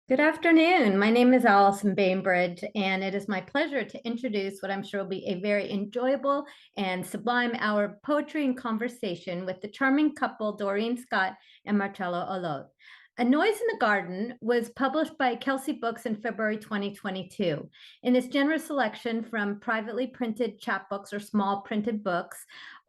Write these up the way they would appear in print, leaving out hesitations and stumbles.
Good afternoon. My name is Allison Bainbridge, and it is my pleasure to introduce what I'm sure will be a very enjoyable and sublime hour of poetry and conversation with the charming couple Doreen Stock and Marcelo Holot. A Noise in the Garden was published by Kelsey Books in February 2022. In this generous selection from privately printed chapbooks or small printed books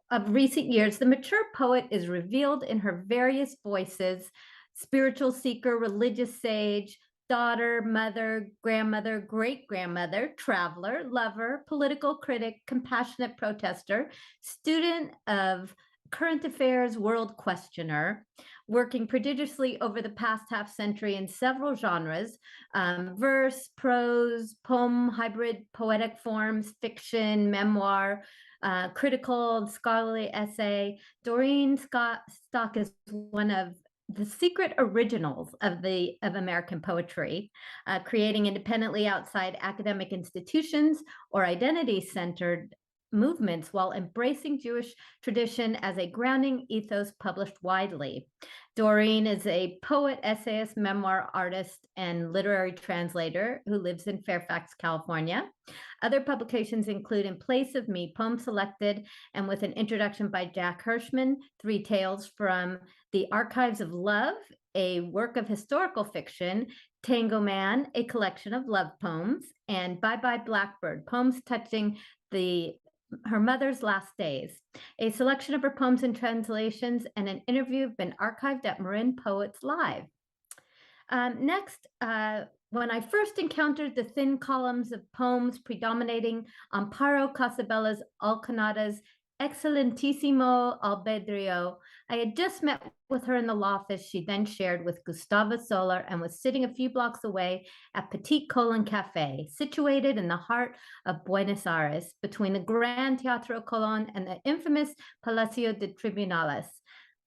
of recent years, the mature poet is revealed in her various voices: spiritual seeker, religious sage, daughter, mother, grandmother, great-grandmother, traveler, lover, political critic, compassionate protester, student of current affairs, world questioner, working prodigiously over the past half century in several genres: verse, prose, poem, hybrid poetic forms, fiction, memoir, critical, scholarly essay. Doreen Stock is one of the secret originals of American poetry, creating independently outside academic institutions or identity-centered movements while embracing Jewish tradition as a grounding ethos published widely. Doreen is a poet, essayist, memoir artist, and literary translator who lives in Fairfax, California. Other publications include In Place of Me, poems selected and with an introduction by Jack Hirschman, Three Tales from the Archives of Love, a work of historical fiction, Tango Man, a collection of love poems, and Bye Bye Blackbird, poems touching her mother's last days. A selection of her poems and translations and an interview have been archived at Marin Poets Live. Next, when I first encountered the thin columns of poems predominating Amparo Casabella's Alcanada's Excellentissimo Albedrio, I had just met with her in the office she then shared with Gustavo Soler and was sitting a few blocks away at Petit Colon Cafe, situated in the heart of Buenos Aires, between the Gran Teatro Colón and the infamous Palacio de Tribunales.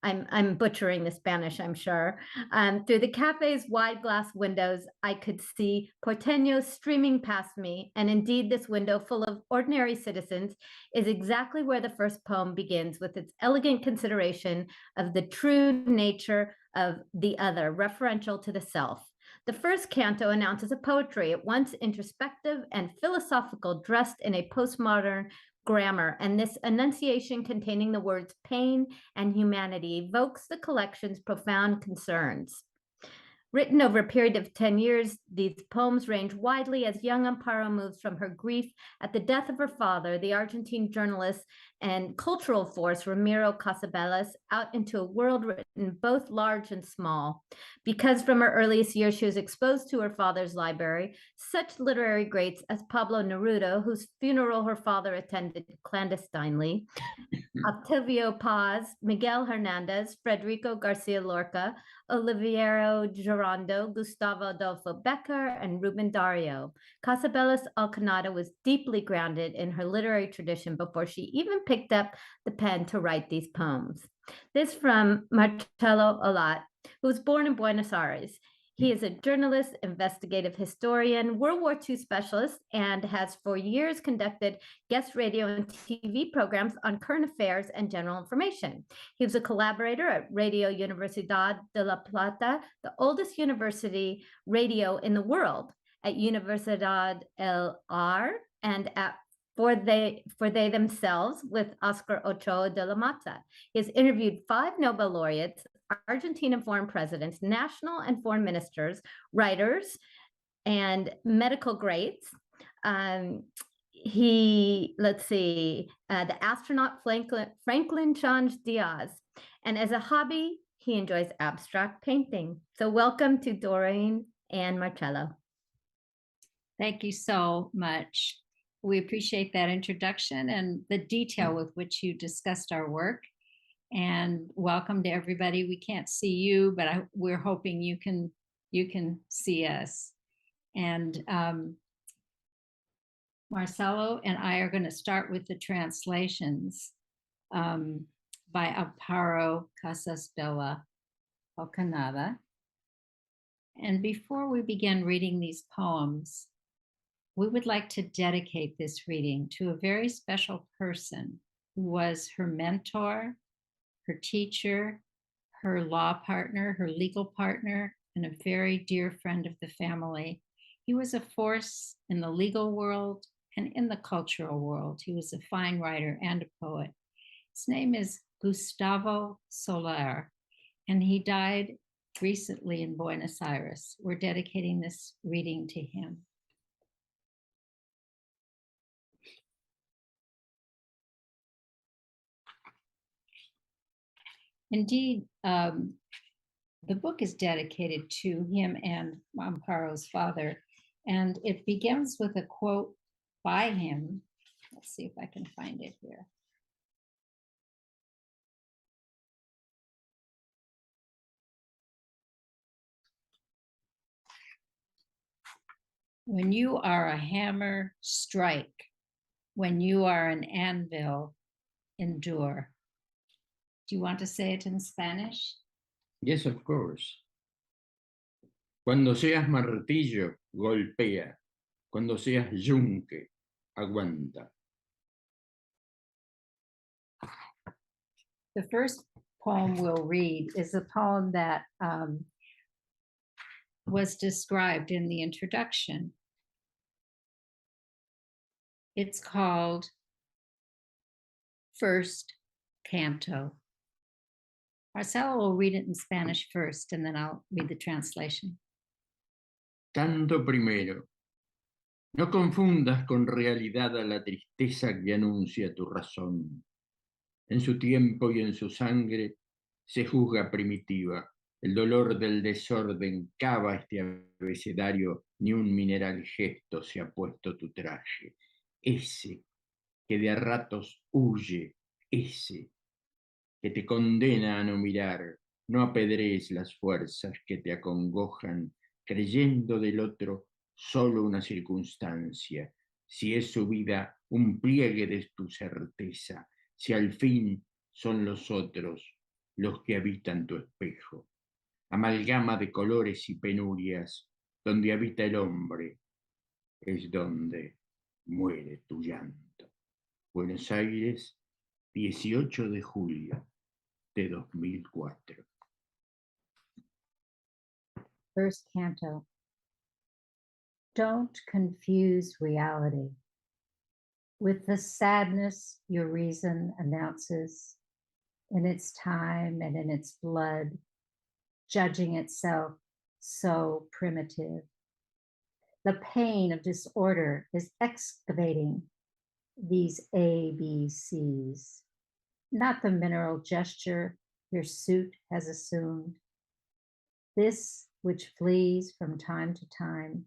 I'm butchering the Spanish, I'm sure. Through the cafe's wide glass windows, I could see porteños streaming past me, and indeed this window full of ordinary citizens is exactly where the first poem begins, with its elegant consideration of the true nature of the other, referential to the self. The first canto announces a poetry at once introspective and philosophical, dressed in a postmodern grammar, and this enunciation containing the words pain and humanity evokes the collection's profound concerns. Written over a period of 10 years, these poems range widely as young Amparo moves from her grief at the death of her father, the Argentine journalist and cultural force Ramiro Casabellas, out into a world written both large and small. Because from her earliest years she was exposed to her father's library, such literary greats as Pablo Neruda, whose funeral her father attended clandestinely, Octavio Paz, Miguel Hernandez, Federico Garcia Lorca, Oliviero Girondo, Gustavo Adolfo Becker, and Ruben Dario. Casabella's Alcanada was deeply grounded in her literary tradition before she even picked up the pen to write these poems. This from Marcelo Holot, who was born in Buenos Aires. He is a journalist, investigative historian, World War II specialist, and has for years conducted guest radio and TV programs on current affairs and general information. He was a collaborator at Radio Universidad de La Plata, the oldest university radio in the world, at Universidad LR, and at For They Themselves with Oscar Ochoa de la Mata. He has interviewed 5 Nobel laureates, Argentine and foreign presidents, national and foreign ministers, writers, and medical greats. The astronaut Franklin Change Diaz. And as a hobby, he enjoys abstract painting. So welcome to Doreen and Marcelo. Thank you so much. We appreciate that introduction and the detail with which you discussed our work. And welcome to everybody. We can't see you, but we're hoping you can see us. And Marcelo and I are going to start with the translations by Amparo Casasbella Alcanada. And before we begin reading these poems, we would like to dedicate this reading to a very special person who was her mentor, her teacher, her law partner, her legal partner, and a very dear friend of the family. He was a force in the legal world and in the cultural world. He was a fine writer and a poet. His name is Gustavo Soler, and he died recently in Buenos Aires. We're dedicating this reading to him. Indeed, the book is dedicated to him and Amparo's father, and it begins with a quote by him. Let's see if I can find it here. When you are a hammer, strike. When you are an anvil, endure. Do you want to say it in Spanish? Yes, of course. Cuando seas martillo, golpea. Cuando seas yunque, aguanta. The first poem we'll read is a poem that was described in the introduction. It's called First Canto. Marcelo will read it in Spanish first, and then I'll read the translation. Canto primero. No confundas con realidad a la tristeza que anuncia tu razón. En su tiempo y en su sangre se juzga primitiva. El dolor del desorden cava este abecedario, ni un mineral gesto se ha puesto tu traje. Ese que de a ratos huye, ese que te condena a no mirar, no apedrees las fuerzas que te acongojan, creyendo del otro solo una circunstancia, si es su vida un pliegue de tu certeza, si al fin son los otros los que habitan tu espejo. Amalgama de colores y penurias, donde habita el hombre, es donde muere tu llanto. Buenos Aires, 18 de julio de 2004. First Canto. Don't confuse reality with the sadness your reason announces in its time and in its blood, judging itself so primitive. The pain of disorder is excavating these ABCs, not the mineral gesture your suit has assumed. This which flees from time to time,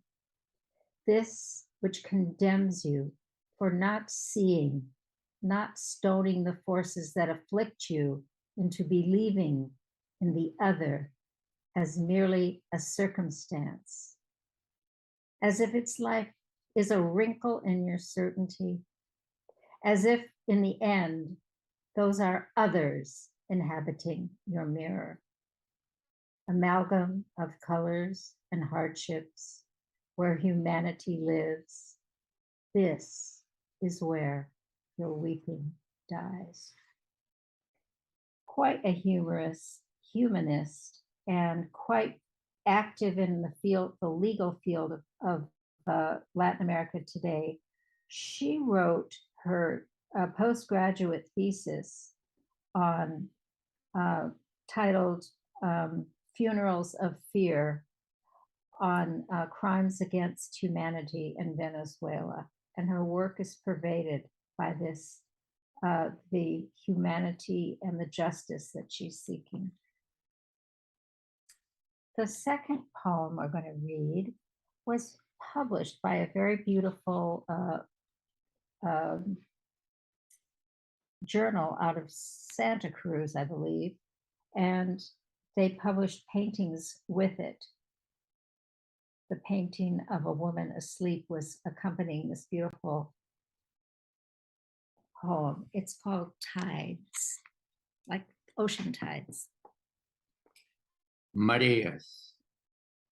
this which condemns you for not seeing, not stoning the forces that afflict you into believing in the other as merely a circumstance, as if its life is a wrinkle in your certainty, as if in the end, those are others inhabiting your mirror. Amalgam of colors and hardships where humanity lives. This is where your weeping dies. Quite a humanist, and quite active in the field, the legal field of Latin America today. She wrote her postgraduate thesis on titled Funerals of Fear on crimes against humanity in Venezuela. And her work is pervaded by this, the humanity and the justice that she's seeking. The second poem we're going to read was published by a very beautiful journal out of Santa Cruz, I believe, and they published paintings with it. The painting of a woman asleep was accompanying this beautiful poem. It's called Tides, like ocean tides. Mareas,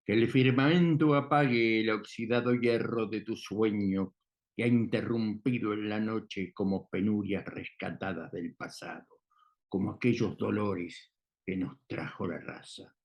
que el firmamento apague el oxidado hierro de tu sueño que ha interrumpido en la noche como penurias rescatadas del pasado, como aquellos dolores que nos trajo la raza.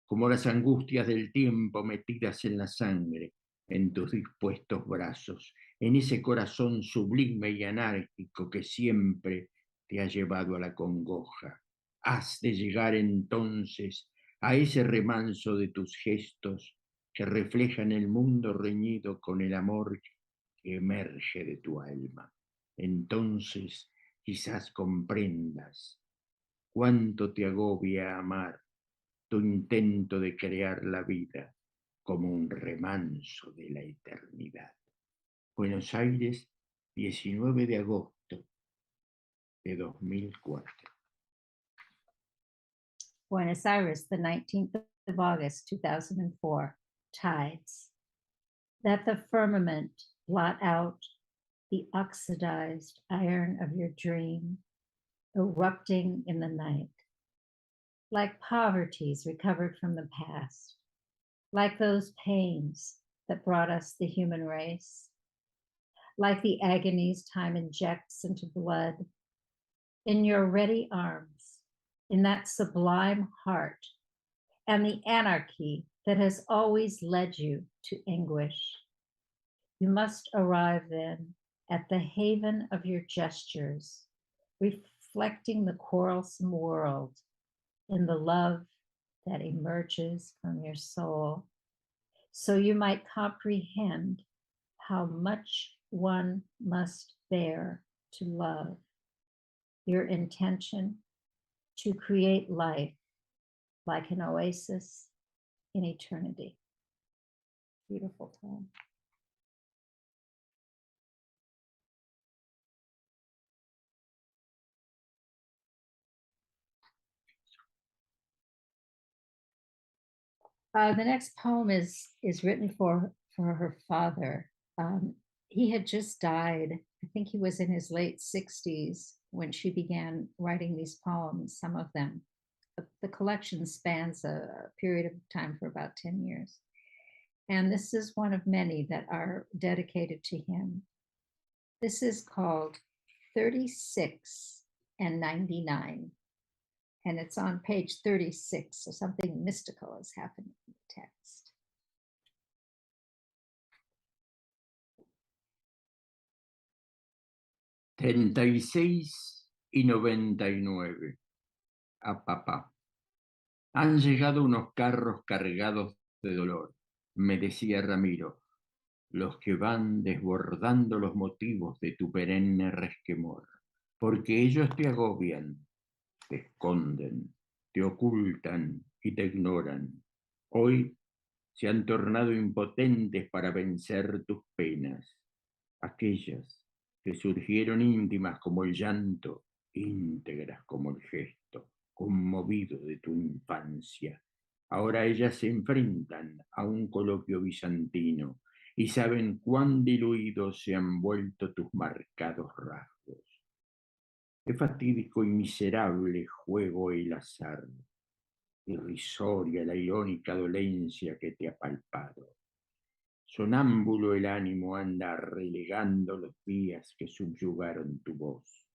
como las angustias del tiempo metidas en la sangre, en tus dispuestos brazos, en ese corazón sublime y anárquico que siempre te ha llevado a la congoja. Has de llegar entonces a ese remanso de tus gestos que reflejan el mundo reñido con el amor que emerge de tu alma. Entonces quizás comprendas cuánto te agobia amar, tu intento de crear la vida como un remanso de la eternidad. Buenos Aires, 19 de agosto de 2004. Buenos Aires, the 19th of August, 2004. Tides. That the firmament blot out the oxidized iron of your dream, erupting in the night. Like poverties recovered from the past, like those pains that brought us the human race, like the agonies time injects into blood, in your ready arms, in that sublime heart, and the anarchy that has always led you to anguish. You must arrive then at the haven of your gestures, reflecting the quarrelsome world in the love that emerges from your soul, so you might comprehend how much one must bear to love. Your intention to create life like an oasis in eternity. Beautiful poem. The next poem is written for her father. He had just died. I think he was in his late 60s when she began writing these poems, some of them. The collection spans a period of time for about 10 years. And this is one of many that are dedicated to him. This is called 36 and 99. And it's on page 36, so something mystical has happened in the text. $36.99 a papá. Han llegado unos carros cargados de dolor, me decía Ramiro, los que van desbordando los motivos de tu perenne resquemor, porque ellos te agobian, te esconden, te ocultan y te ignoran. Hoy se han tornado impotentes para vencer tus penas, aquellas que surgieron íntimas como el llanto, íntegras como el gesto, conmovido de tu infancia. Ahora ellas se enfrentan a un coloquio bizantino y saben cuán diluidos se han vuelto tus marcados rasgos. Qué fatídico y miserable juego el azar, irrisoria la irónica dolencia que te ha palpado. Sonámbulo el ánimo anda relegando los días que subyugaron tu voz,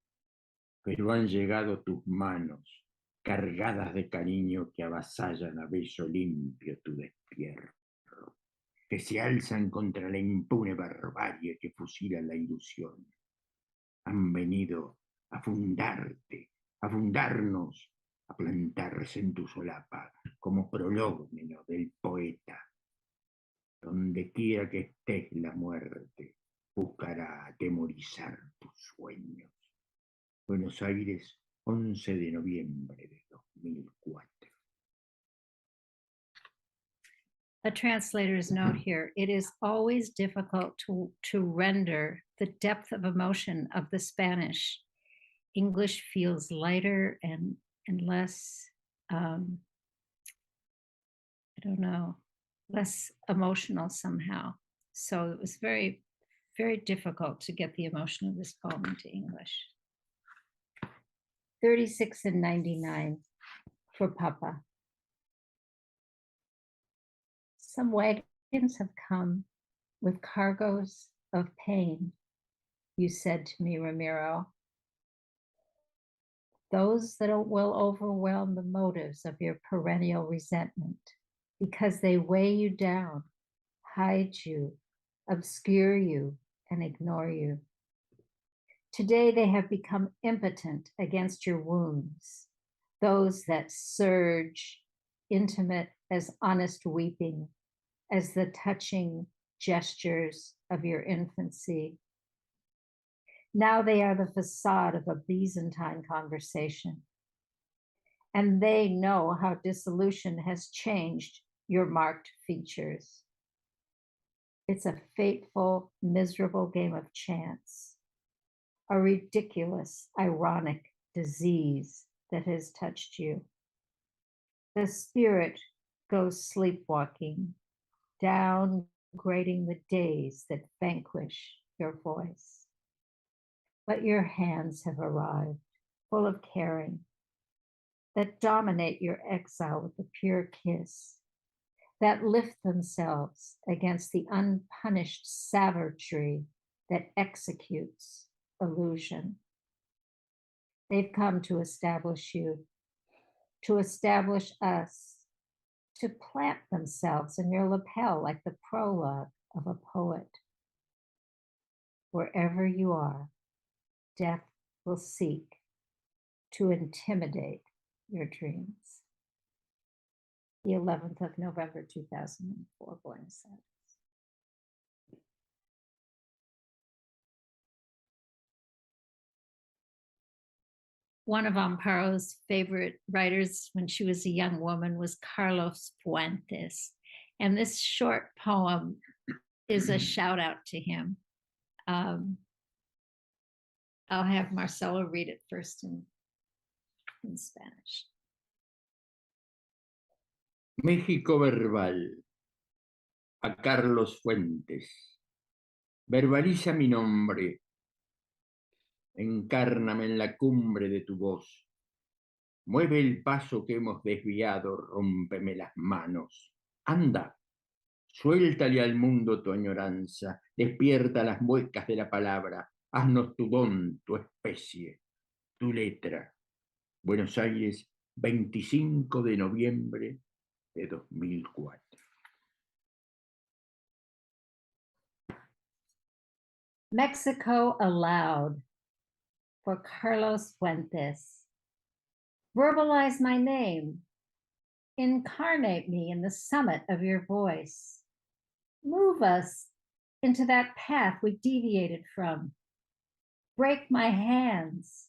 pero han llegado tus manos, cargadas de cariño que avasallan a beso limpio tu despierto, que se alzan contra la impune barbarie que fusila la ilusión. Han venido a fundarte, a fundarnos, a plantarse en tu solapa como prológmeno del poeta. Donde quiera que estés, la muerte buscará atemorizar tus sueños. Buenos Aires, 11 de noviembre de 2004. A translator's note here. It is always difficult to render the depth of emotion of the Spanish. English feels lighter and less, I don't know, less emotional somehow. So it was very, very difficult to get the emotion of this poem into English. 36 and 99 for Papa. Some wagons have come with cargoes of pain, you said to me, Ramiro. Those that will overwhelm the motives of your perennial resentment. because they weigh you down, hide you, obscure you, and ignore you. Today they have become impotent against your wounds, those that surge, intimate as honest weeping, as the touching gestures of your infancy. Now they are the facade of a Byzantine conversation. And they know how dissolution has changed your marked features. It's a fateful, miserable game of chance, a ridiculous, ironic disease that has touched you. The spirit goes sleepwalking, downgrading the days that vanquish your voice. But your hands have arrived, full of caring, that dominate your exile with a pure kiss, that lift themselves against the unpunished savagery that executes illusion. They've come to establish you, to establish us, to plant themselves in your lapel like the prologue of a poet. Wherever you are, death will seek to intimidate your dreams. The 11th of November, 2004, Buenos Aires. One of Amparo's favorite writers when she was a young woman was Carlos Fuentes. And this short poem is a shout out to him. I'll have Marcelo read it first in Spanish. México verbal. A Carlos Fuentes. Verbaliza mi nombre. Encárname en la cumbre de tu voz. Mueve el paso que hemos desviado, rómpeme las manos. Anda, suéltale al mundo tu añoranza, despierta las muecas de la palabra, haznos tu don, tu especie, tu letra. Buenos Aires, 25 de noviembre de 2004. Mexico Aloud for Carlos Fuentes. Verbalize my name. Incarnate me in the summit of your voice. Move us into that path we deviated from. Break my hands.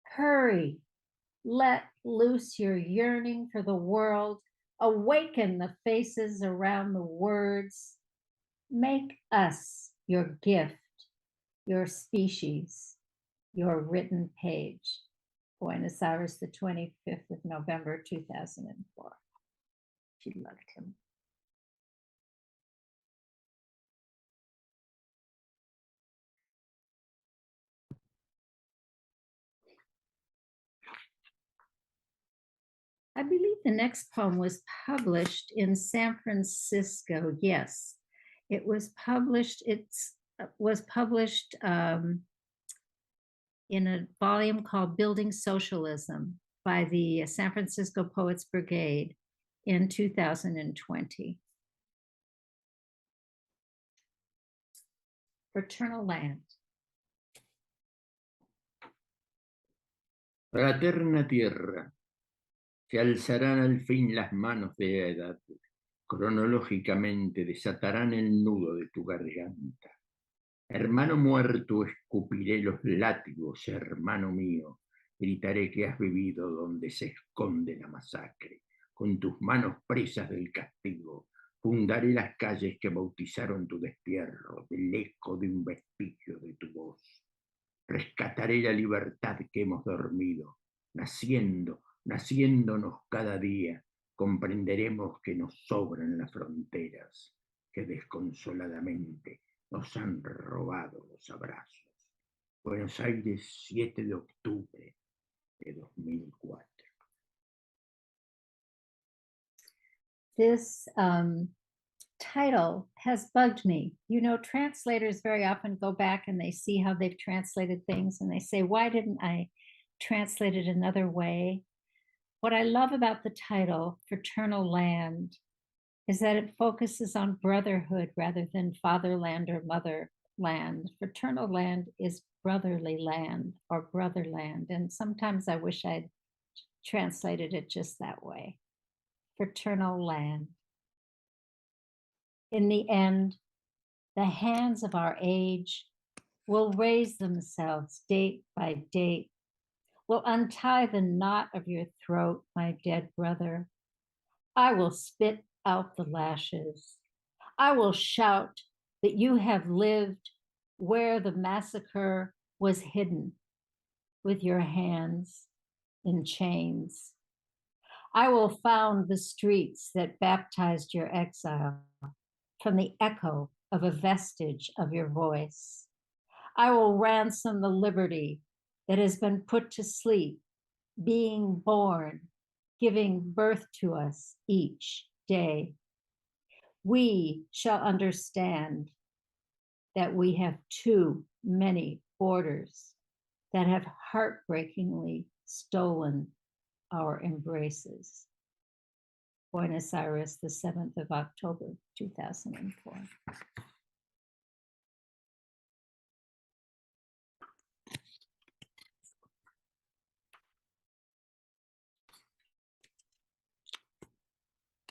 Hurry. Let loose your yearning for the world. Awaken the faces around the words. Make us your gift, your species, your written page. Buenos Aires, the 25th of November, 2004. She loved him. I believe the next poem was published in San Francisco. Yes, it was published. It was published in a volume called Building Socialism by the San Francisco Poets Brigade in 2020. Fraternal Land. Fraterna tierra, se alzarán al fin las manos de la edad, cronológicamente desatarán el nudo de tu garganta. Hermano muerto, escupiré los látigos, hermano mío, gritaré que has vivido donde se esconde la masacre. Con tus manos presas del castigo, fundaré las calles que bautizaron tu destierro, del eco de un vestigio de tu voz. Rescataré la libertad que hemos dormido, naciéndonos cada día, comprenderemos que nos sobran las fronteras, que desconsoladamente nos han robado los abrazos. Buenos Aires, 7 de octubre de 2004. This title has bugged me. You know, translators very often go back and they see how they've translated things and they say, why didn't I translate it another way? What I love about the title, Fraternal Land, is that it focuses on brotherhood rather than fatherland or motherland. Fraternal land is brotherly land or brotherland. And sometimes I wish I'd translated it just that way. Fraternal land. In the end, the hands of our age will raise themselves date by date, will untie the knot of your throat, my dead brother. I will spit out the lashes. I will shout that you have lived where the massacre was hidden with your hands in chains. I will found the streets that baptized your exile from the echo of a vestige of your voice. I will ransom the liberty that has been put to sleep, being born, giving birth to us each day. We shall understand that we have too many borders that have heartbreakingly stolen our embraces. Buenos Aires, the 7th of October, 2004.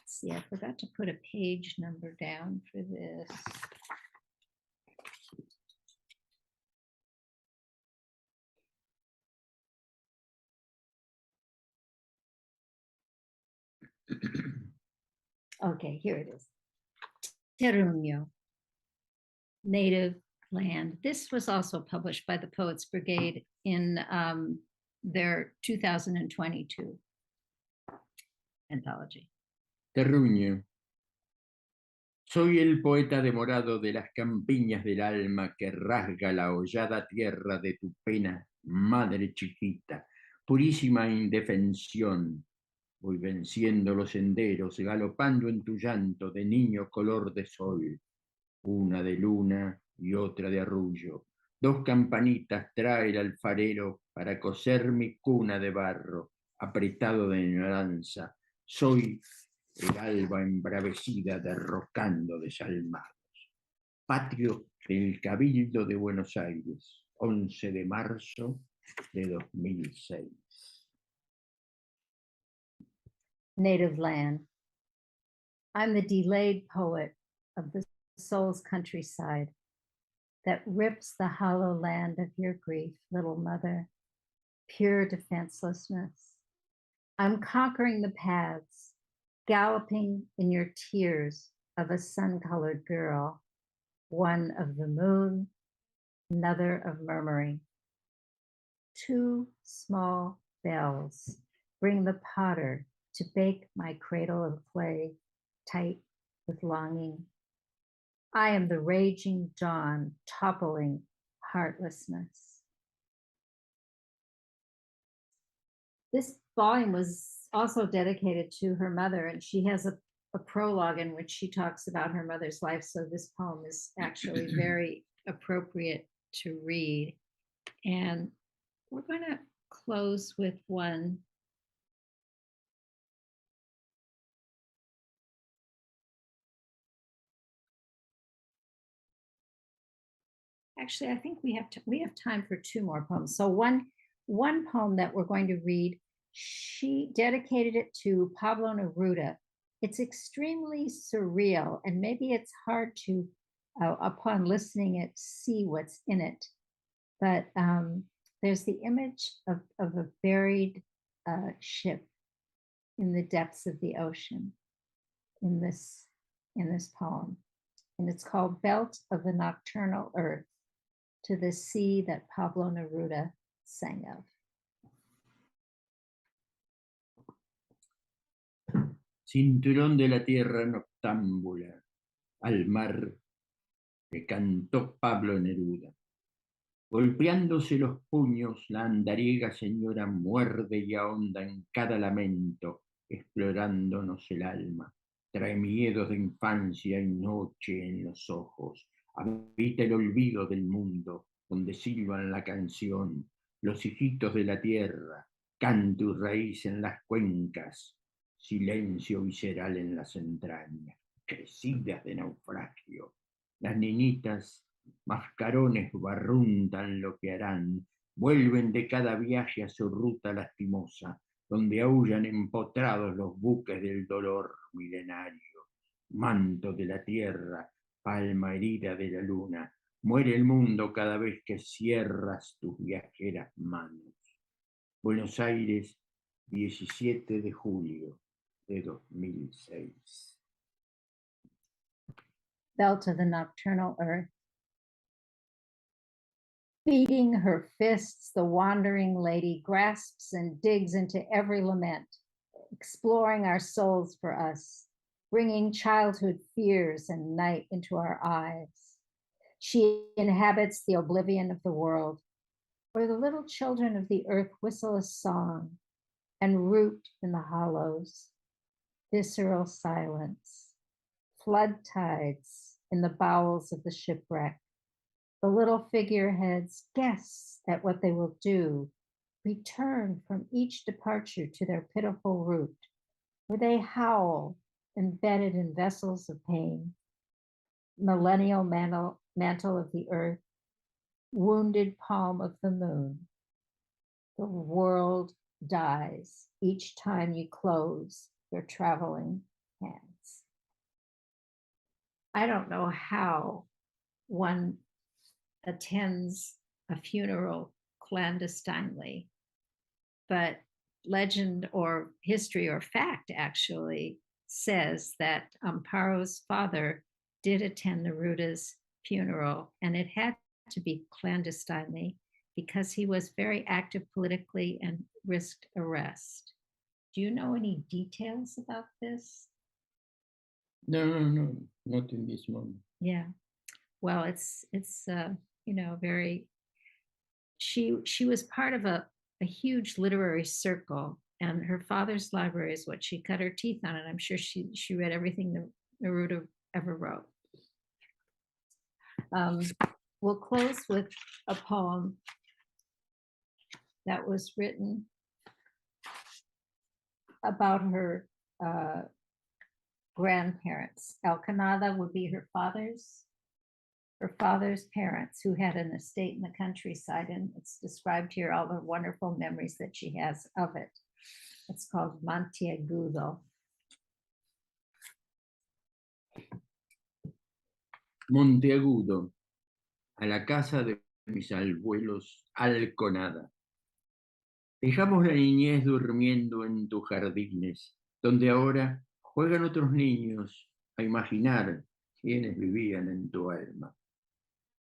See, I forgot to put a page number down for this. Okay, here it is. Terruño, native land. This was also published by the Poets Brigade in their 2022 anthology. Terruño. Soy el poeta demorado de las campiñas del alma que rasga la hollada tierra de tu pena, madre chiquita, purísima indefensión. Voy venciendo los senderos, galopando en tu llanto de niño color de sol, una de luna y otra de arrullo. Dos campanitas trae el alfarero para coser mi cuna de barro, apretado de ignorancia. Soy el alba embravecida derrocando desalmados. Patrio del Cabildo de Buenos Aires, 11 de marzo de 2006. Native land. I'm the delayed poet of the soul's countryside that rips the hollow land of your grief, little mother, pure defenselessness. I'm conquering the paths, galloping in your tears of a sun-colored girl, one of the moon, another of murmuring. Two small bells bring the potter to bake my cradle of clay, tight with longing. I am the raging dawn, toppling heartlessness. This volume was also dedicated to her mother, and she has a prologue in which she talks about her mother's life. So this poem is actually very appropriate to read. And we're going to close with one. Actually, I think we have time for two more poems. So one poem that we're going to read, she dedicated it to Pablo Neruda. It's extremely surreal, and maybe it's hard to, upon listening it, see what's in it. But there's the image of a buried ship in the depths of the ocean in this poem. And it's called Belt of the Nocturnal Earth, to the sea that Pablo Neruda sang of. Cinturón de la tierra noctámbula, al mar que cantó Pablo Neruda. Golpeándose los puños, la andariega señora muerde y ahonda en cada lamento, explorándonos el alma. Trae miedos de infancia y noche en los ojos. Habita el olvido del mundo, donde silban la canción, los hijitos de la tierra, canto y raíz en las cuencas, silencio visceral en las entrañas. crecidas de naufragio. Las niñitas, mascarones, barruntan lo que harán, vuelven de cada viaje a su ruta lastimosa, donde aullan empotrados los buques del dolor milenario. Manto de la tierra, palma herida de la luna, muere el mundo cada vez que cierras tus viajeras manos. Buenos Aires, 17 de julio de 2006. Belt of the nocturnal earth. Beating her fists, the wandering lady grasps and digs into every lament, exploring our souls for us, bringing childhood fears and night into our eyes. She inhabits the oblivion of the world, where the little children of the earth whistle a song and root in the hollows, visceral silence, flood tides in the bowels of the shipwreck. The little figureheads guess at what they will do, return from each departure to their pitiful root, where they howl, embedded in vessels of pain. Millennial mantle of the earth, wounded palm of the moon. The world dies each time you close your traveling hands. I don't know how one attends a funeral clandestinely, but legend or history or fact actually says that Amparo's father did attend Neruda's funeral, and it had to be clandestinely because he was very active politically and risked arrest. Do you know any details about this? No, not in this moment. Yeah. Well, it's very. She was part of a huge literary circle, and her father's library is what she cut her teeth on, and I'm sure she read everything that Neruda ever wrote. We'll close with a poem that was written about her grandparents. Elkanah would be her father's parents, who had an estate in the countryside, and it's described here, all the wonderful memories that she has of it. It's called Montiagugo. Monteagudo, a la casa de mis abuelos Alconada. Dejamos la niñez durmiendo en tus jardines, donde ahora juegan otros niños a imaginar quiénes vivían en tu alma.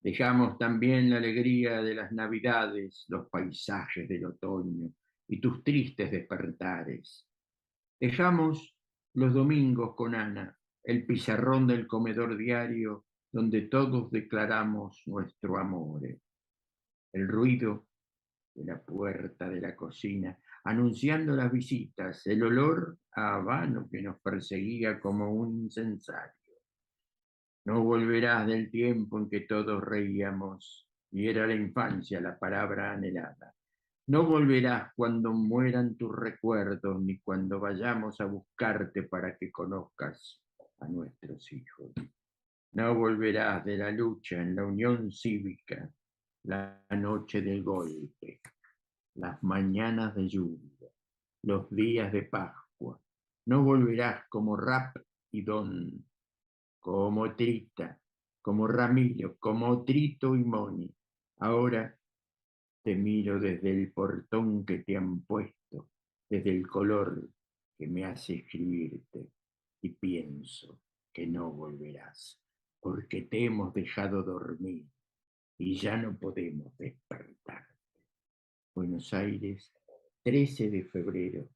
Dejamos también la alegría de las navidades, los paisajes del otoño y tus tristes despertares. Dejamos los domingos con Ana, el pizarrón del comedor diario donde todos declaramos nuestro amor. El ruido de la puerta de la cocina, anunciando las visitas, el olor a habano que nos perseguía como un incensario. No volverás del tiempo en que todos reíamos y era la infancia la palabra anhelada. No volverás cuando mueran tus recuerdos ni cuando vayamos a buscarte para que conozcas a nuestros hijos. No volverás de la lucha en la unión cívica, la noche del golpe, las mañanas de lluvia, los días de Pascua. No volverás como Rap y Don, como Trita, como Ramiro, como Trito y Moni. Ahora te miro desde el portón que te han puesto, desde el color que me hace escribirte, y pienso que no volverás, porque te hemos dejado dormir y ya no podemos despertarte. Buenos Aires, 13 de febrero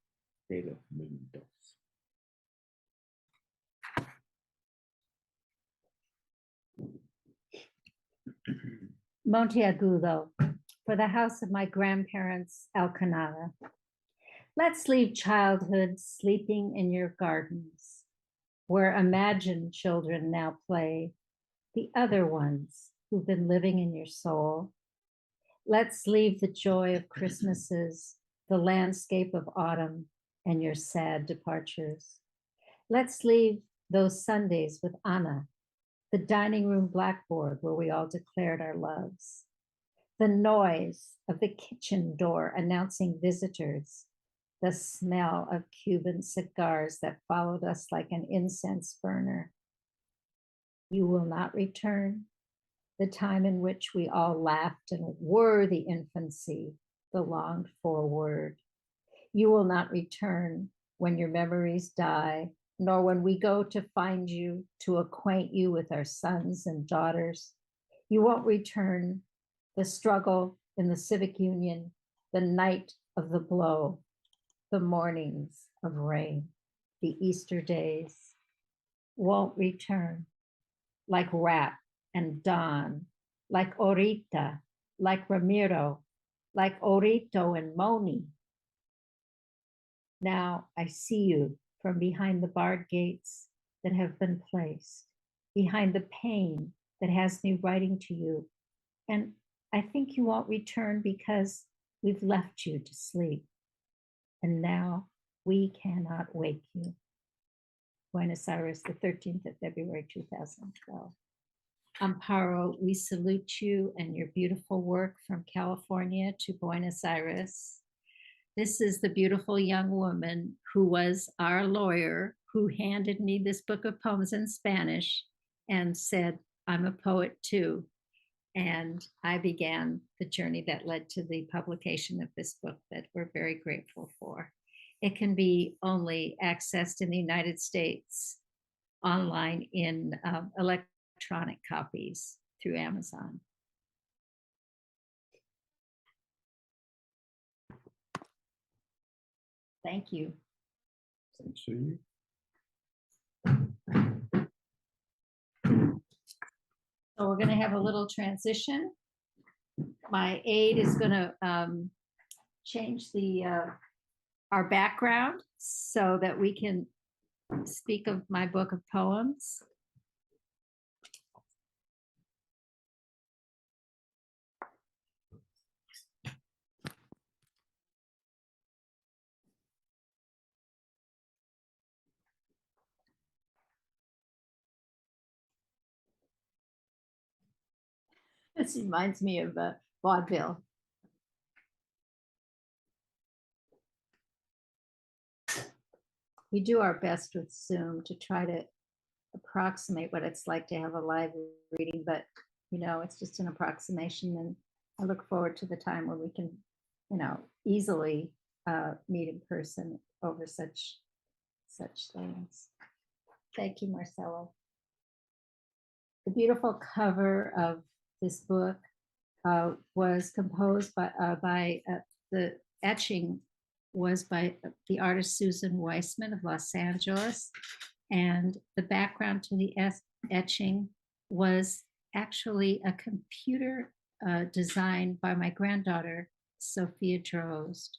de 2002. Montiagudo, for the house of my grandparents, Elkanah. Let's leave childhood sleeping in your gardens, where imagined children now play, the other ones who've been living in your soul. Let's leave the joy of Christmases, the landscape of autumn, and your sad departures. Let's leave those Sundays with Anna, the dining room blackboard where we all declared our loves, the noise of the kitchen door announcing visitors, the smell of Cuban cigars that followed us like an incense burner. You will not return, the time in which we all laughed and were the infancy, the longed for word. You will not return when your memories die, nor when we go to find you, to acquaint you with our sons and daughters. You won't return the struggle in the civic union, the night of the blow, the mornings of rain, the Easter days won't return, like Rap and Don, like Orita, like Ramiro, like Orito and Moni. Now I see you from behind the barred gates that have been placed, behind the pain that has me writing to you. And I think you won't return because we've left you to sleep. And now we cannot wake you. Buenos Aires, the 13th of February, 2012. Amparo, we salute you and your beautiful work from California to Buenos Aires. This is the beautiful young woman who was our lawyer, who handed me this book of poems in Spanish and said, I'm a poet too. And I began the journey that led to the publication of this book that we're very grateful for. It can be only accessed in the United States online in electronic copies through Amazon. Thank you. Thanks to you. So we're going to have a little transition. My aide is going to change our background so that we can speak of my book of poems. This reminds me of vaudeville. We do our best with Zoom to try to approximate what it's like to have a live reading, but you know, it's just an approximation, and I look forward to the time when we can, you know, easily meet in person over such things. Thank you, Marcelo. The beautiful cover of this book was composed by the etching was by the artist Susan Weissman of Los Angeles, and the background to the etching was actually a computer design by my granddaughter, Sophia Drozd.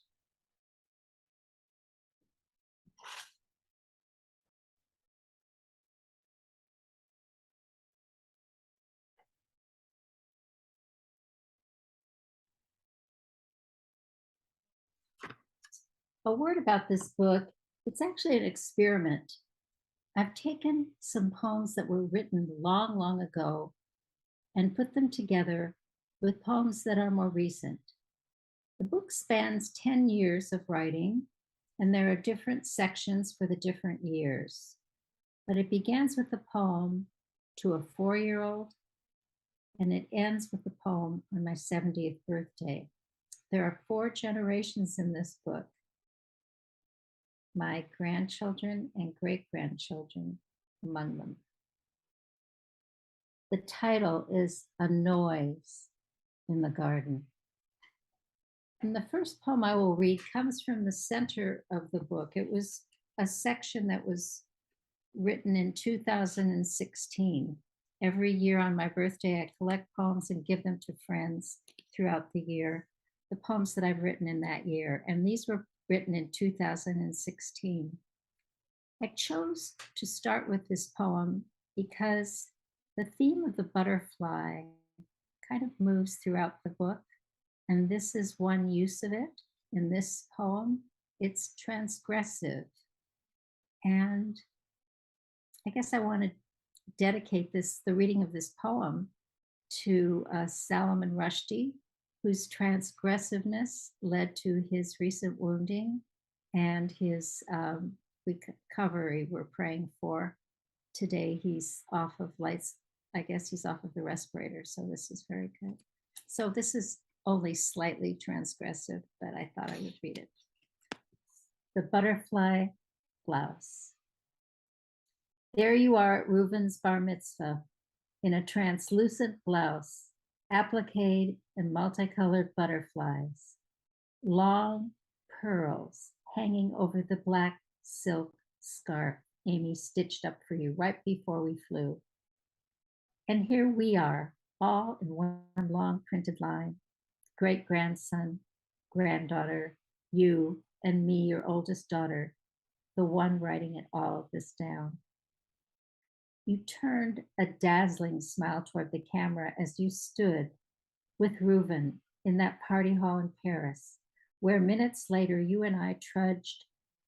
A word about this book, it's actually an experiment. I've taken some poems that were written long, long ago and put them together with poems that are more recent. The book spans 10 years of writing, and there are different sections for the different years. But it begins with a poem to a 4-year-old, and it ends with a poem on my 70th birthday. There are 4 generations in this book. My grandchildren and great-grandchildren among them. The title is A Noise in the Garden. And the first poem I will read comes from the center of the book. It was a section that was written in 2016. Every year on my birthday, I collect poems and give them to friends throughout the year, the poems that I've written in that year. And these were written in 2016. I chose to start with this poem because the theme of the butterfly kind of moves throughout the book, and this is one use of it in this poem. It's transgressive, and I guess I want to dedicate the reading of this poem to Salman Rushdie, whose transgressiveness led to his recent wounding and his recovery we're praying for. Today he's off of lights. I guess he's off of the respirator, so this is very good. So this is only slightly transgressive, but I thought I would read it. The Butterfly Blouse. There you are at Reuven's bar mitzvah, in a translucent blouse, appliqued and multicolored butterflies, long pearls hanging over the black silk scarf Amy stitched up for you right before we flew. And here we are, all in one long printed line, great-grandson, granddaughter, you and me, your oldest daughter, the one writing it all of this down. You turned a dazzling smile toward the camera as you stood with Reuven in that party hall in Paris, where minutes later you and I trudged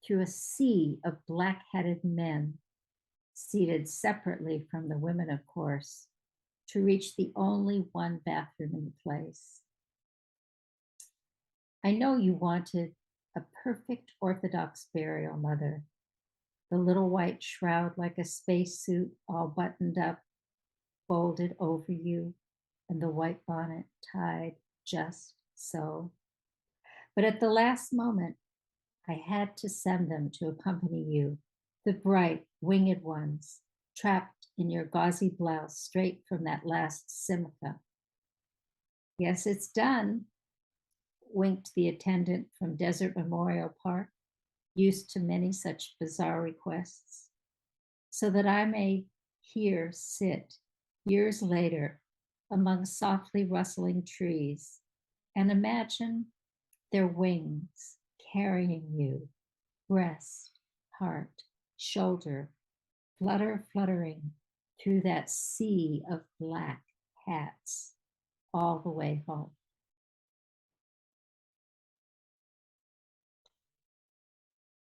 through a sea of black-headed men, seated separately from the women, of course, to reach the only one bathroom in the place. I know you wanted a perfect Orthodox burial, Mother. The little white shroud like a spacesuit all buttoned up, folded over you, and the white bonnet tied just so. But at the last moment, I had to send them to accompany you, the bright, winged ones, trapped in your gauzy blouse straight from that last simcha. Yes, it's done, winked the attendant from Desert Memorial Park, used to many such bizarre requests, so that I may here sit years later among softly rustling trees and imagine their wings carrying you, breast, heart, shoulder, fluttering through that sea of black hats all the way home.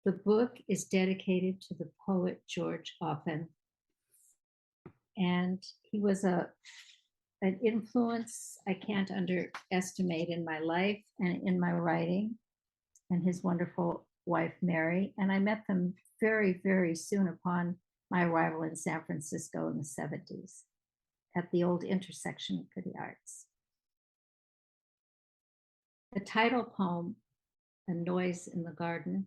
The book is dedicated to the poet George Oppen, and he was an influence I can't underestimate in my life and in my writing, and his wonderful wife, Mary. And I met them very, very soon upon my arrival in San Francisco in the 70s at the old intersection for the arts. The title poem, A Noise in the Garden,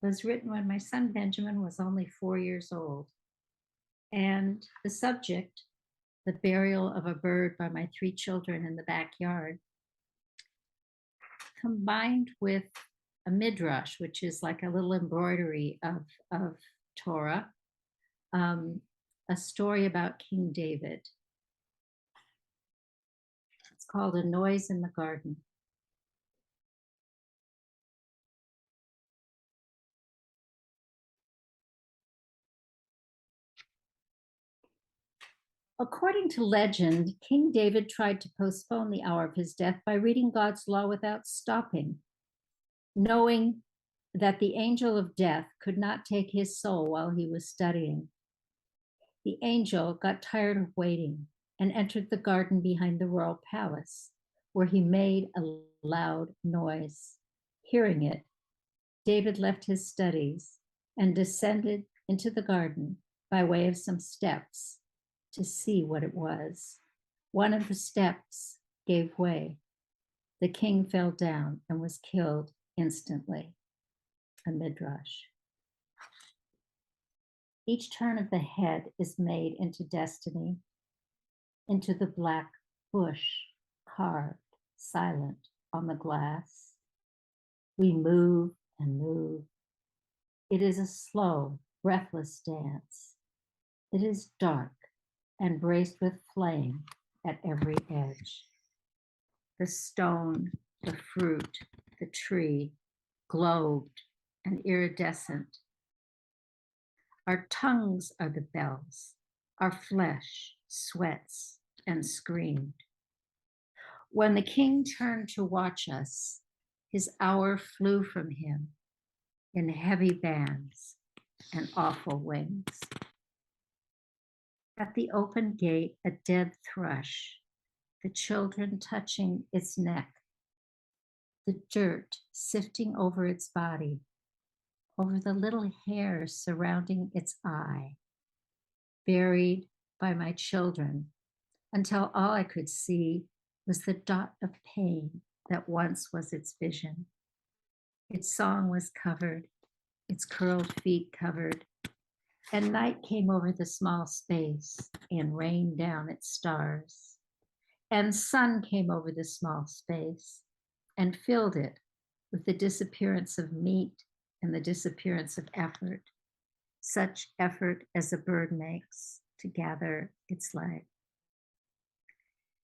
was written when my son Benjamin was only 4 years old. And the subject, the burial of a bird by my 3 children in the backyard, combined with a midrash, which is like a little embroidery of Torah, a story about King David. It's called A Noise in the Garden. According to legend, King David tried to postpone the hour of his death by reading God's law without stopping, knowing that the angel of death could not take his soul while he was studying. The angel got tired of waiting and entered the garden behind the royal palace, where he made a loud noise. Hearing it, David left his studies and descended into the garden by way of some steps to see what it was. One of the steps gave way. The king fell down and was killed instantly. A midrash. Each turn of the head is made into destiny, into the black bush carved, silent on the glass. We move and move. It is a slow, breathless dance. It is dark and braced with flame at every edge. The stone, the fruit, the tree, globed and iridescent. Our tongues are the bells. Our flesh sweats and screamed. When the king turned to watch us, his hour flew from him in heavy bands and awful wings. At the open gate, a dead thrush, the children touching its neck, the dirt sifting over its body, over the little hairs surrounding its eye, buried by my children until all I could see was the dot of pain that once was its vision. Its song was covered, its curled feet covered, and night came over the small space and rained down its stars. And sun came over the small space and filled it with the disappearance of meat and the disappearance of effort, such effort as a bird makes to gather its leg.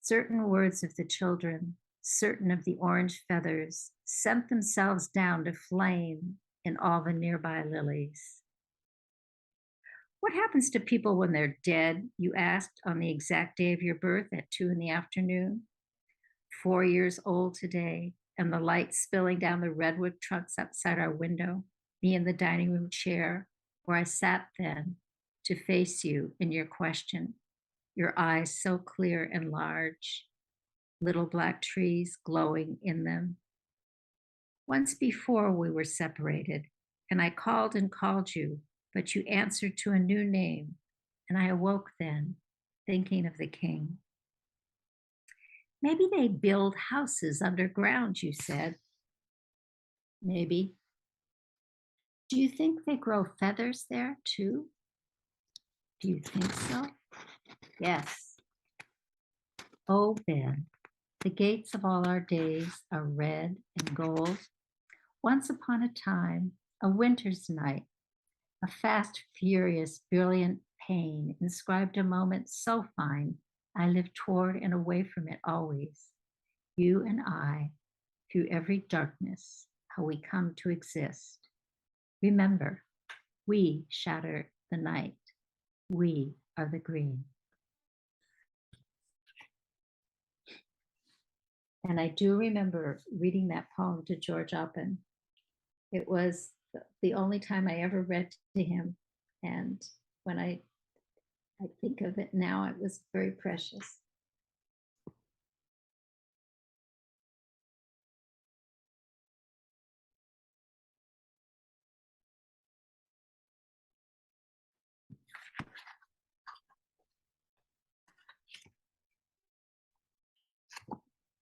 Certain words of the children, certain of the orange feathers, sent themselves down to flame in all the nearby lilies. What happens to people when they're dead? You asked on the exact day of your birth at 2 p.m. 4 years old today, and the light spilling down the redwood trunks outside our window, me in the dining room chair where I sat then to face you in your question, your eyes so clear and large, little black trees glowing in them. Once before we were separated, and I called and called you, but you answered to a new name, and I awoke then, thinking of the king. Maybe they build houses underground, you said. Maybe. Do you think they grow feathers there too? Do you think so? Yes. Oh, Ben, the gates of all our days are red and gold. Once upon a time, a winter's night, a fast, furious, brilliant pain inscribed a moment so fine, I lived toward and away from it always. You and I, through every darkness, how we come to exist. Remember, we shatter the night. We are the green. And I do remember reading that poem to George Oppen. It was the only time I ever read to him. And when I think of it now, it was very precious.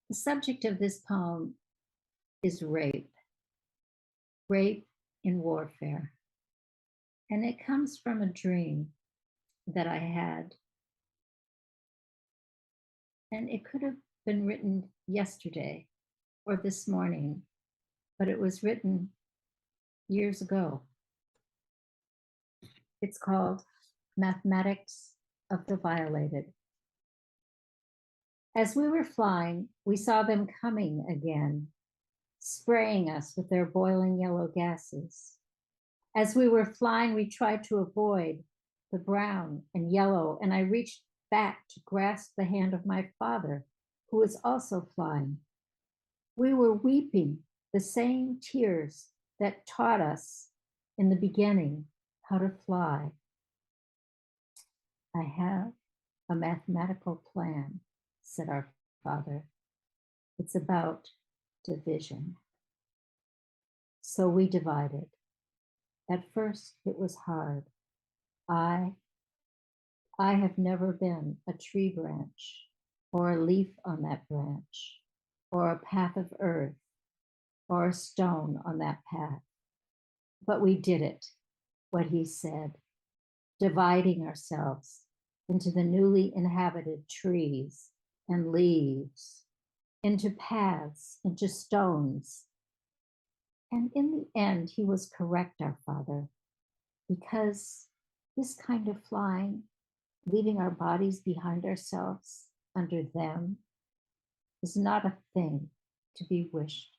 The subject of this poem is rape in warfare. And it comes from a dream that I had. And it could have been written yesterday or this morning, but it was written years ago. It's called Mathematics of the Violated. As we were flying, we saw them coming again, spraying us with their boiling yellow gases. As we were flying, we tried to avoid the brown and yellow, and I reached back to grasp the hand of my father, who was also flying. We were weeping the same tears that taught us in the beginning how to fly. I have a mathematical plan, said our father. It's about division. So we divided. At first, it was hard. I have never been a tree branch or a leaf on that branch or a path of earth or a stone on that path. But we did it, what he said, dividing ourselves into the newly inhabited trees and leaves, into paths, into stones. And in the end, he was correct, our father, because this kind of flying, leaving our bodies behind ourselves under them, is not a thing to be wished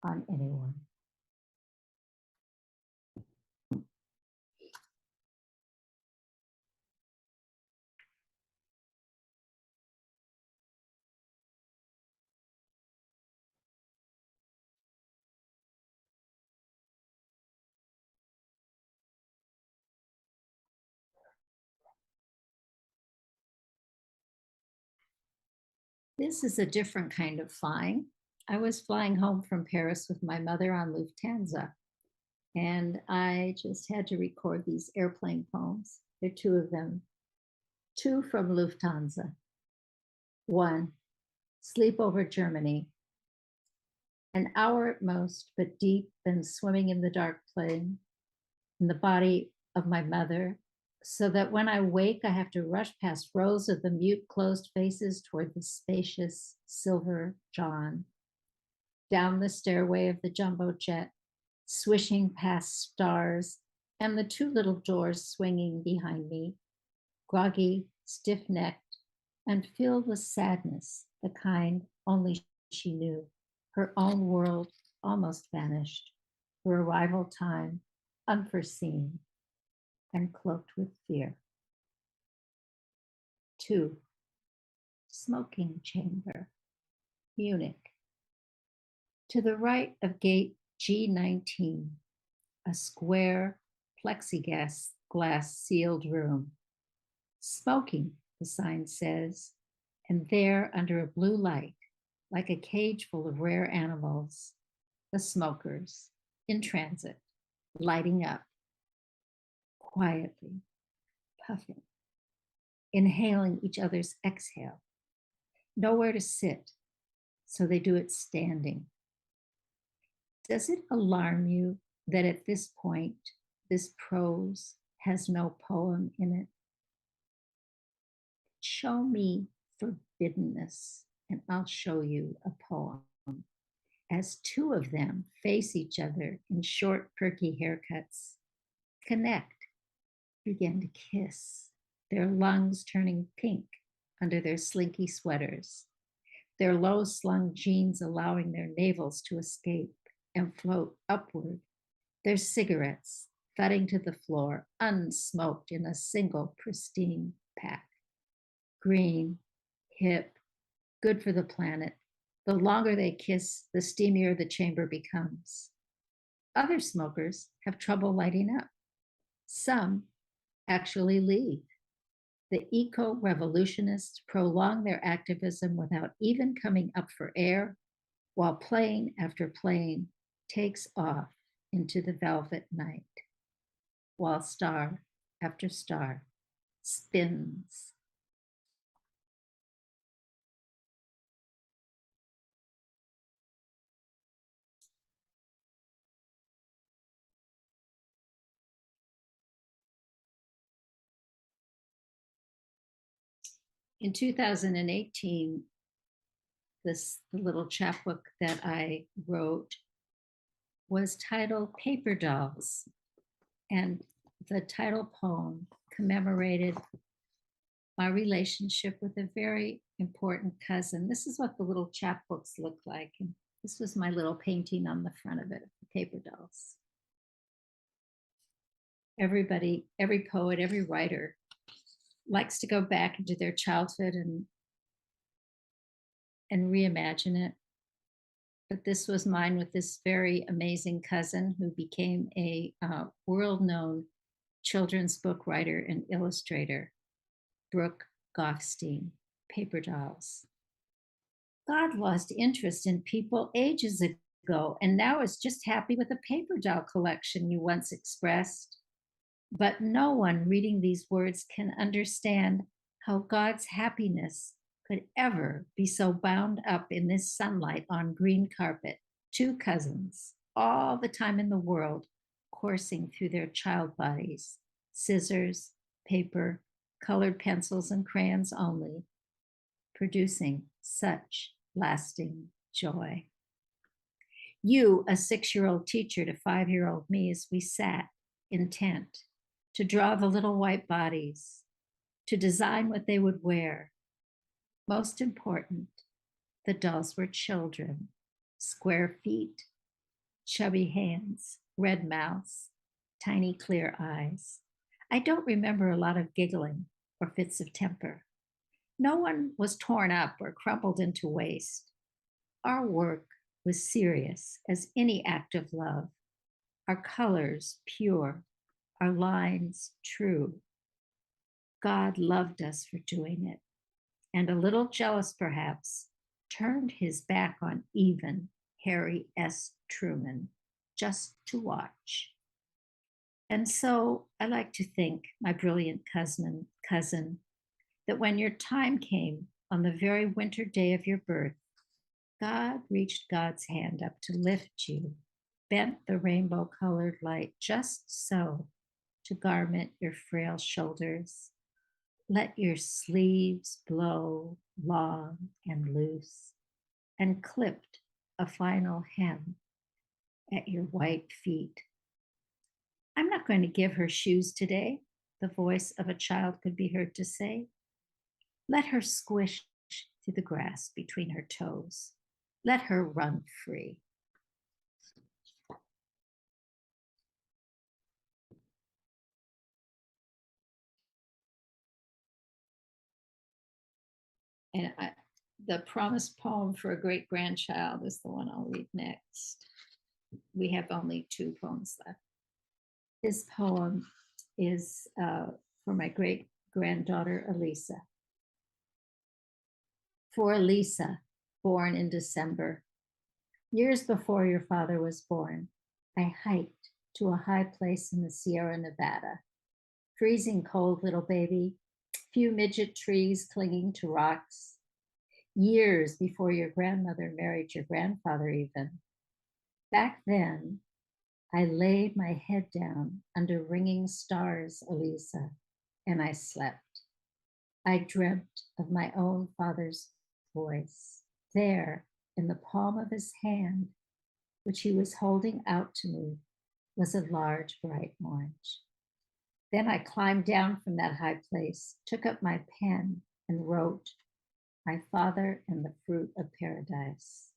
on anyone. This is a different kind of flying. I was flying home from Paris with my mother on Lufthansa, and I just had to record these airplane poems. There are two of them, two from Lufthansa. One, Sleep Over Germany. An hour at most, but deep and swimming in the dark plain, in the body of my mother, so that when I wake, I have to rush past rows of the mute closed faces toward the spacious silver John, down the stairway of the jumbo jet, swishing past stars, and the two little doors swinging behind me, groggy, stiff-necked, and filled with sadness, the kind only she knew. Her own world almost vanished, her arrival time unforeseen and cloaked with fear. 2. Smoking chamber, Munich. To the right of gate G19, a square plexiglass sealed room. Smoking, the sign says, and there under a blue light, like a cage full of rare animals, the smokers in transit, lighting up, quietly, puffing, inhaling each other's exhale. Nowhere to sit, so they do it standing. Does it alarm you that at this point, this prose has no poem in it? Show me forbiddenness, and I'll show you a poem. As two of them face each other in short, perky haircuts, connect, begin to kiss, their lungs turning pink under their slinky sweaters, their low-slung jeans allowing their navels to escape and float upward, their cigarettes thudding to the floor, unsmoked in a single pristine pack. Green, hip, good for the planet. The longer they kiss, the steamier the chamber becomes. Other smokers have trouble lighting up. Some actually leave. The eco-revolutionists prolong their activism without even coming up for air, while plane after plane takes off into the velvet night, while star after star spins. In 2018, the little chapbook that I wrote was titled Paper Dolls, and the title poem commemorated my relationship with a very important cousin. This is what the little chapbooks look like, and this was my little painting on the front of it, Paper Dolls. Everybody, every poet, every writer likes to go back into their childhood and reimagine it. But this was mine with this very amazing cousin who became a world-known children's book writer and illustrator, Brooke Goffstein, Paper Dolls. God lost interest in people ages ago, and now is just happy with a paper doll collection you once expressed. But no one reading these words can understand how God's happiness could ever be so bound up in this sunlight on green carpet, two cousins, all the time in the world, coursing through their child bodies, scissors, paper, colored pencils and crayons only, producing such lasting joy. You, a 6-year-old teacher to 5-year-old me, as we sat, intent, to draw the little white bodies, to design what they would wear. Most important, the dolls were children, square feet, chubby hands, red mouths, tiny clear eyes. I don't remember a lot of giggling or fits of temper. No one was torn up or crumpled into waste. Our work was serious as any act of love, our colors pure, our lines true. God loved us for doing it, and a little jealous perhaps turned his back on even Harry S. Truman just to watch. And so I like to think, my brilliant cousin, that when your time came on the very winter day of your birth, God reached God's hand up to lift you, bent the rainbow colored light just so to garment your frail shoulders. Let your sleeves blow long and loose, and clipped a final hem at your white feet. I'm not going to give her shoes today, the voice of a child could be heard to say. Let her squish through the grass between her toes. Let her run free. And the promised poem for a great grandchild is the one I'll read next. We have only 2 poems left. This poem is for my great granddaughter, Elisa. For Elisa, born in December, years before your father was born, I hiked to a high place in the Sierra Nevada. Freezing cold, little baby, few midget trees clinging to rocks. Years before your grandmother married your grandfather even. Back then, I laid my head down under ringing stars, Elisa, and I slept. I dreamt of my own father's voice, there in the palm of his hand, which he was holding out to me, was a large bright orange. Then I climbed down from that high place, took up my pen and wrote, my father and the fruit of paradise.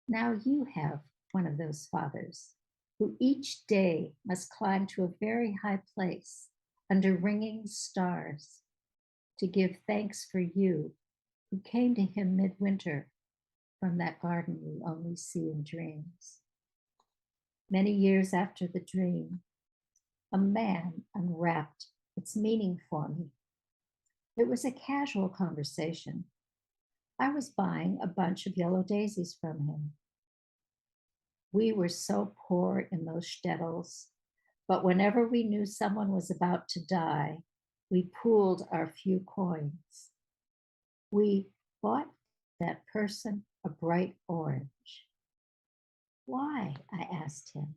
Now you have one of those fathers who each day must climb to a very high place under ringing stars to give thanks for you who came to him midwinter from that garden we only see in dreams. Many years after the dream, a man unwrapped its meaning for me. It was a casual conversation. I was buying a bunch of yellow daisies from him. We were so poor in those shtetls, but whenever we knew someone was about to die, we pooled our few coins. We bought that person a bright orange. Why? I asked him.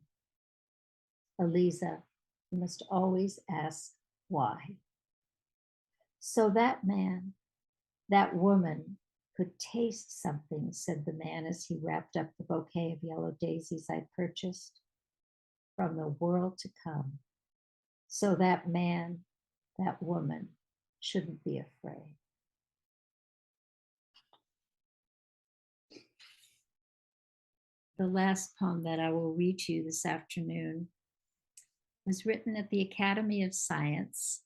Eliza, you must always ask why. So that man, that woman could taste something, said the man as he wrapped up the bouquet of yellow daisies I'd purchased, from the world to come. So that man, that woman shouldn't be afraid. The last poem that I will read to you this afternoon was written at the Academy of Science,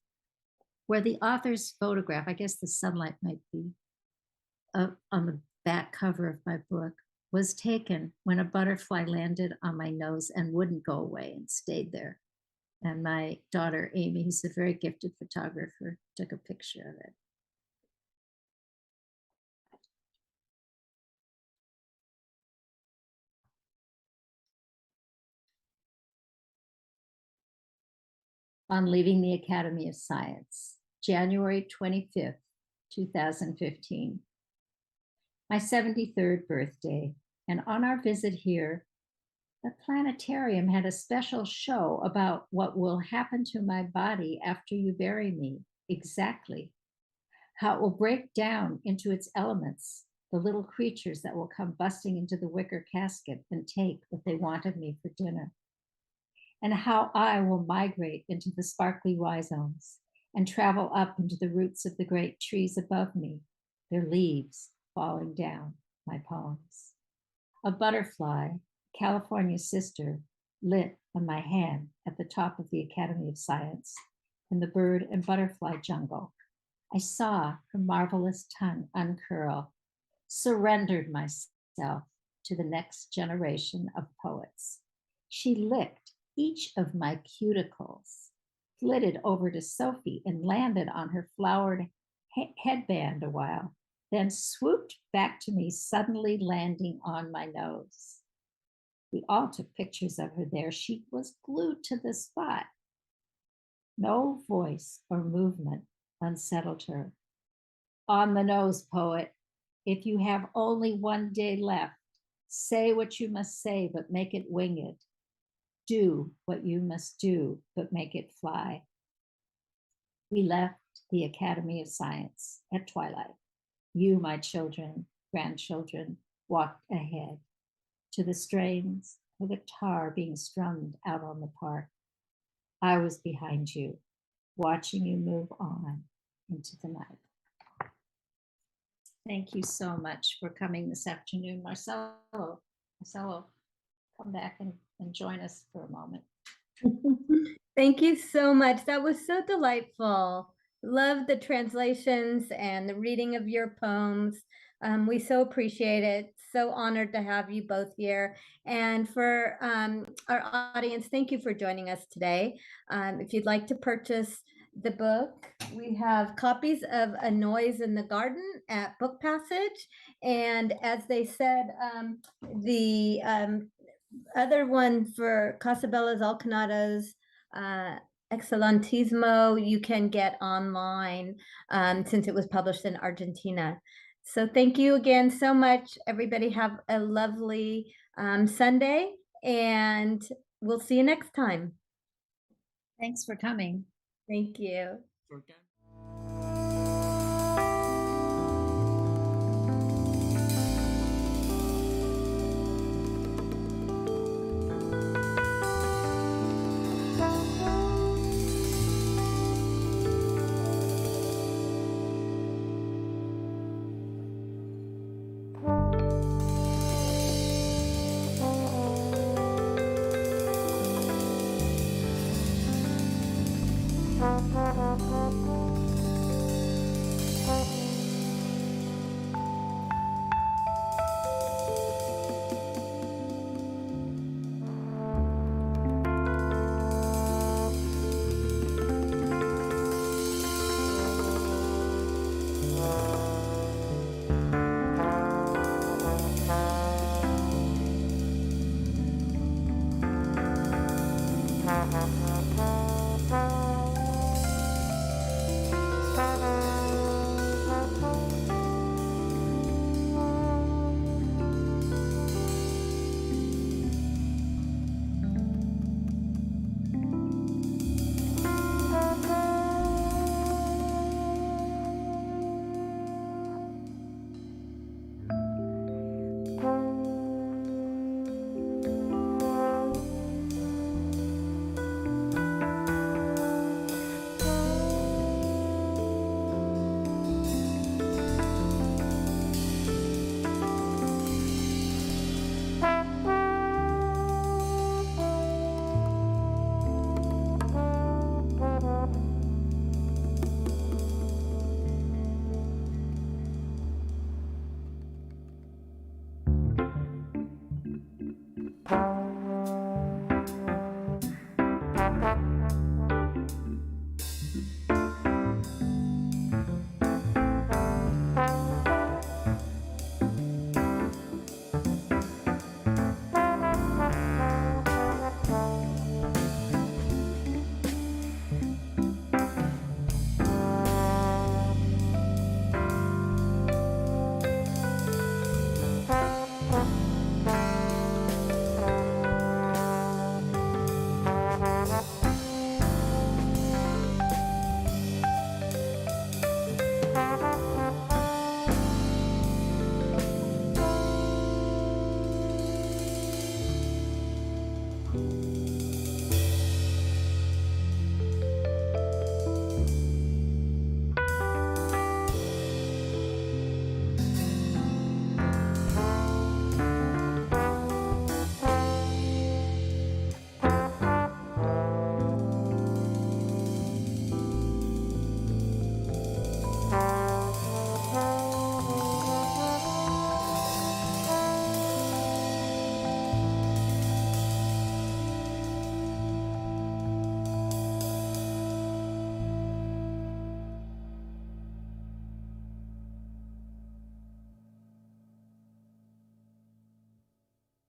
where the author's photograph, I guess the sunlight might be on the back cover of my book, was taken when a butterfly landed on my nose and wouldn't go away and stayed there. And my daughter, Amy, who's a very gifted photographer, took a picture of it. On leaving the Academy of Science, January 25th, 2015. My 73rd birthday, and on our visit here, the planetarium had a special show about what will happen to my body after you bury me, exactly. How it will break down into its elements, the little creatures that will come busting into the wicker casket and take what they want of me for dinner. And how I will migrate into the sparkly rhizomes and travel up into the roots of the great trees above me, their leaves falling down, my poems. A butterfly, California sister, lit on my hand at the top of the Academy of Science in the bird and butterfly jungle. I saw her marvelous tongue uncurl, surrendered myself to the next generation of poets. She licked each of my cuticles, flitted over to Sophie and landed on her flowered headband a while, then swooped back to me, suddenly landing on my nose. We all took pictures of her there. She was glued to the spot. No voice or movement unsettled her. On the nose, poet. If you have only one day left, say what you must say, but make it winged. Do what you must do, but make it fly. We left the Academy of Science at twilight. You, my children, grandchildren, walked ahead to the strains of a guitar being strummed out on the park. I was behind you, watching you move on into the night. Thank you so much for coming this afternoon. Marcelo, come back and join us for a moment. Thank you so much. That was so delightful. Love the translations and the reading of your poems. We so appreciate it. So honored to have you both here. And for our audience, thank you for joining us today. If you'd like to purchase the book, we have copies of A Noise in the Garden at Book Passage. And as they said, the other one for Casabella's Alcanada's Excelentismo, you can get online since it was published in Argentina. So thank you again so much. Everybody have a lovely Sunday, and we'll see you next time. Thanks for coming. Thank you. For Canto